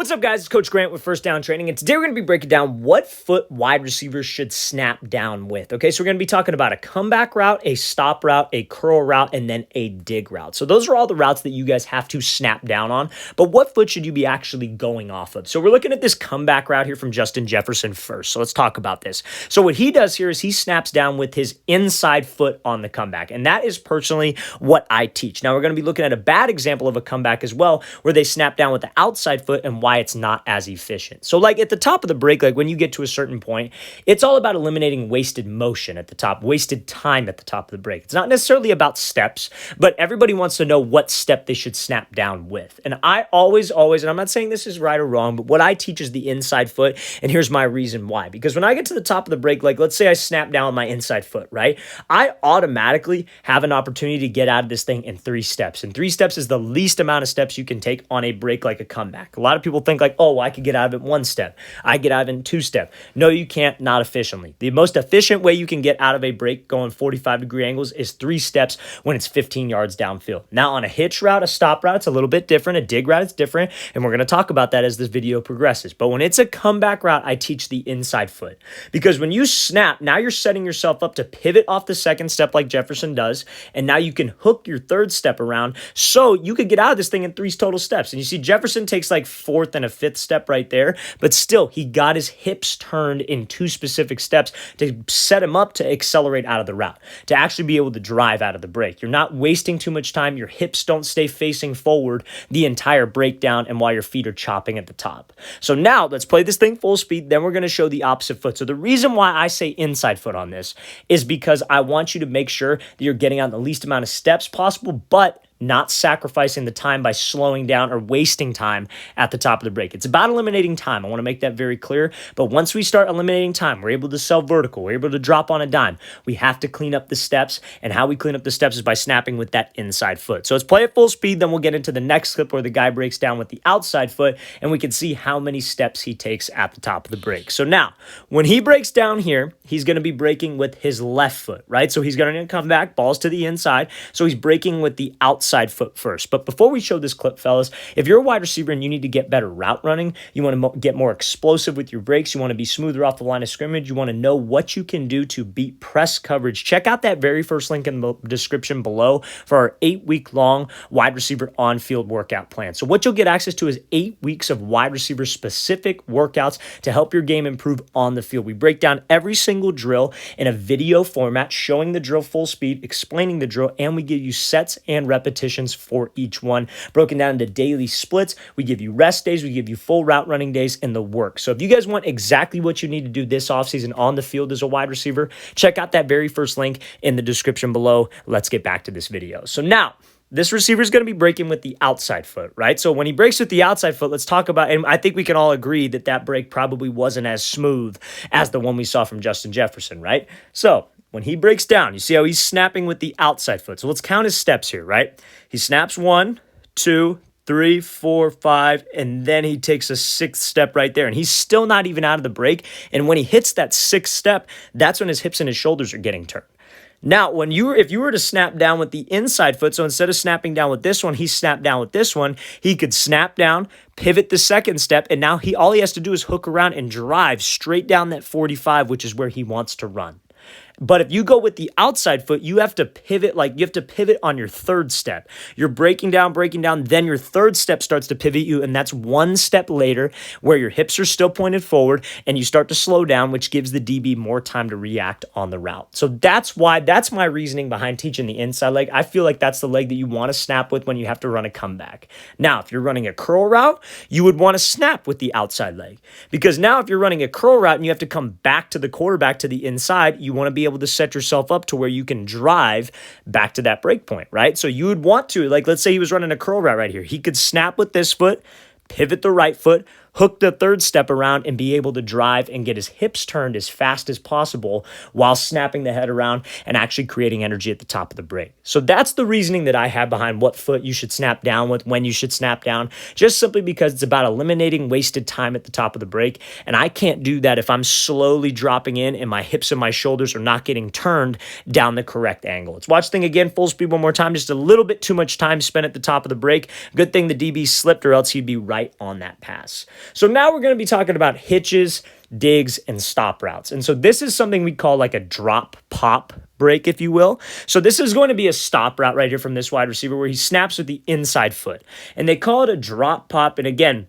What's up, guys? It's Coach Grant with First Down Training, and today we're going to be breaking down what foot wide receivers should snap down with. Okay, so we're going to be talking about a comeback route, a stop route, a curl route, and then a dig route. So those are all the routes that you guys have to snap down on, but what foot should you be actually going off of? So we're looking at this comeback route here from Justin Jefferson first, so let's talk about this. So what he does here is he snaps down with his inside foot on the comeback, and that is personally what I teach. Now we're going to be looking at a bad example of a comeback as well, where they snap down with the outside foot and why it's not as efficient. So like at the top of the break, like when you get to a certain point, it's all about eliminating wasted motion at the top, wasted time at the top of the break. It's not necessarily about steps, but everybody wants to know what step they should snap down with. And I always, and I'm not saying this is right or wrong, but what I teach is the inside foot. And here's my reason why. Because when I get to the top of the break, like let's say I snap down with my inside foot, right? I automatically have an opportunity to get out of this thing in 3 steps. And 3 steps is the least amount of steps you can take on a break like a comeback. A lot of people think like, oh, well, I could get out of it 1 step. I get out of it in 2 steps. No, you can't, not efficiently. The most efficient way you can get out of a break going 45-degree angles is 3 steps when it's 15 yards downfield. Now on a hitch route, a stop route, it's a little bit different. A dig route is different. And we're going to talk about that as this video progresses. But when it's a comeback route, I teach the inside foot. Because when you snap, now you're setting yourself up to pivot off the 2nd step like Jefferson does. And now you can hook your 3rd step around so you could get out of this thing in 3 total steps. And you see Jefferson takes like 4th and a 5th step right there, but still he got his hips turned in 2 specific steps to set him up to accelerate out of the route, to actually be able to drive out of the break. You're not wasting too much time. Your hips don't stay facing forward the entire breakdown and while your feet are chopping at the top. So now let's play this thing full speed. Then we're going to show the opposite foot. So the reason why I say inside foot on this is because I want you to make sure that you're getting out the least amount of steps possible, but not sacrificing the time by slowing down or wasting time at the top of the break. It's about eliminating time. I want to make that very clear. But once we start eliminating time, we're able to sell vertical. We're able to drop on a dime. We have to clean up the steps. And how we clean up the steps is by snapping with that inside foot. So let's play at full speed. Then we'll get into the next clip where the guy breaks down with the outside foot and we can see how many steps he takes at the top of the break. So now, when he breaks down here, he's going to be breaking with his left foot, right? So he's going to come back, balls to the inside. So he's breaking with the outside foot first. But before we show this clip, fellas, if you're a wide receiver and you need to get better route running, you want to get more explosive with your breaks, you want to be smoother off the line of scrimmage, you want to know what you can do to beat press coverage, check out that very first link in the description below for our 8-week-long wide receiver on-field workout plan. So what you'll get access to is 8 weeks of wide receiver specific workouts to help your game improve on the field. We break down every single drill in a video format, showing the drill full speed, explaining the drill, and we give you sets and repetitions for each one, broken down into daily splits. We give you rest days, we give you full route running days, and the work. So if you guys want exactly what you need to do this offseason on the field as a wide receiver, check out that very first link in the description below. Let's get back to this video. So now, this receiver is going to be breaking with the outside foot, right? So when he breaks with the outside foot, let's talk about, and I think we can all agree that that break probably wasn't as smooth as the one we saw from Justin Jefferson, right? So when he breaks down, you see how he's snapping with the outside foot. So let's count his steps here, right? He snaps 1, 2, 3, 4, 5, and then he takes a 6th step right there. And he's still not even out of the break. And when he hits that 6th step, that's when his hips and his shoulders are getting turned. Now, if you were to snap down with the inside foot, so instead of snapping down with this one, he snapped down with this one, he could snap down, pivot the 2nd step, and now all he has to do is hook around and drive straight down that 45, which is where he wants to run. But if you go with the outside foot, you have to pivot, you have to pivot on your 3rd step. You're breaking down, then your 3rd step starts to pivot you, and that's 1 step later where your hips are still pointed forward and you start to slow down, which gives the DB more time to react on the route. So that's my reasoning behind teaching the inside leg. I feel like that's the leg that you want to snap with when you have to run a comeback. Now, if you're running a curl route, you would want to snap with the outside leg. Because now if you're running a curl route and you have to come back to the quarterback to the inside, you want to be able to set yourself up to where you can drive back to that break point, right? So you would want to, let's say he was running a curl route right here. He could snap with this foot, pivot the right foot, hook the third step around, and be able to drive and get his hips turned as fast as possible while snapping the head around and actually creating energy at the top of the break. So that's the reasoning that I have behind what foot you should snap down with, when you should snap down, just simply because it's about eliminating wasted time at the top of the break. And I can't do that if I'm slowly dropping in and my hips and my shoulders are not getting turned down the correct angle. Let's watch the thing again, full speed one more time. Just a little bit too much time spent at the top of the break. Good thing the DB slipped, or else he'd be right on that pass. So now we're going to be talking about hitches, digs, and stop routes. And so this is something we call like a drop pop break, if you will. So this is going to be a stop route right here from this wide receiver where he snaps with the inside foot. And they call it a drop pop. And again,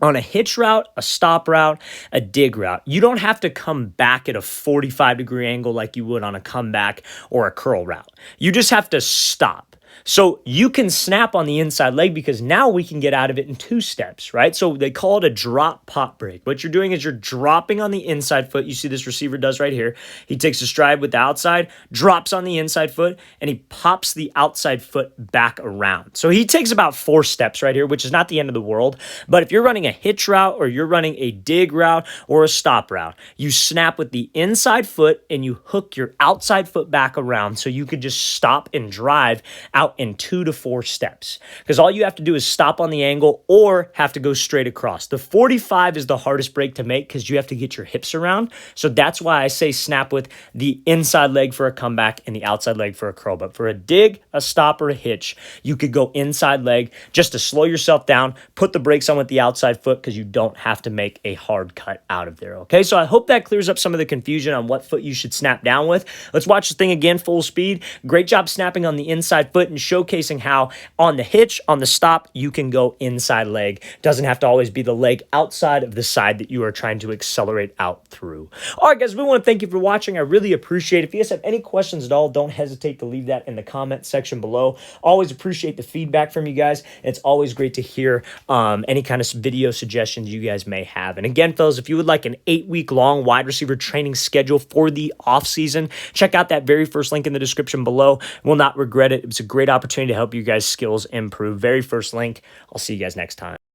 on a hitch route, a stop route, a dig route, you don't have to come back at a 45-degree angle like you would on a comeback or a curl route. You just have to stop. So you can snap on the inside leg because now we can get out of it in 2 steps, right? So they call it a drop pop break. What you're doing is you're dropping on the inside foot. You see this receiver does right here. He takes a stride with the outside, drops on the inside foot, and he pops the outside foot back around. So he takes about 4 steps right here, which is not the end of the world. But if you're running a hitch route or you're running a dig route or a stop route, you snap with the inside foot and you hook your outside foot back around so you could just stop and drive out in 2 to 4 steps, because all you have to do is stop on the angle or have to go straight across. The 45 is the hardest break to make because you have to get your hips around. So that's why I say snap with the inside leg for a comeback and the outside leg for a curl. But for a dig, a stop, or a hitch, you could go inside leg just to slow yourself down, put the brakes on with the outside foot because you don't have to make a hard cut out of there. Okay, so I hope that clears up some of the confusion on what foot you should snap down with. Let's watch the thing again, full speed. Great job snapping on the inside foot and showcasing how on the hitch, on the stop, you can go inside leg. Doesn't have to always be the leg outside of the side that you are trying to accelerate out through. All right, guys, we want to thank you for watching. I really appreciate it. If you guys have any questions at all, don't hesitate to leave that in the comment section below. Always appreciate the feedback from you guys. It's always great to hear any kind of video suggestions you guys may have. And again, fellas, if you would like an 8-week long wide receiver training schedule for the off season, check out that very first link in the description below. Will not regret it. It's a great opportunity to help you guys skills improve. Very first link. I'll see you guys next time.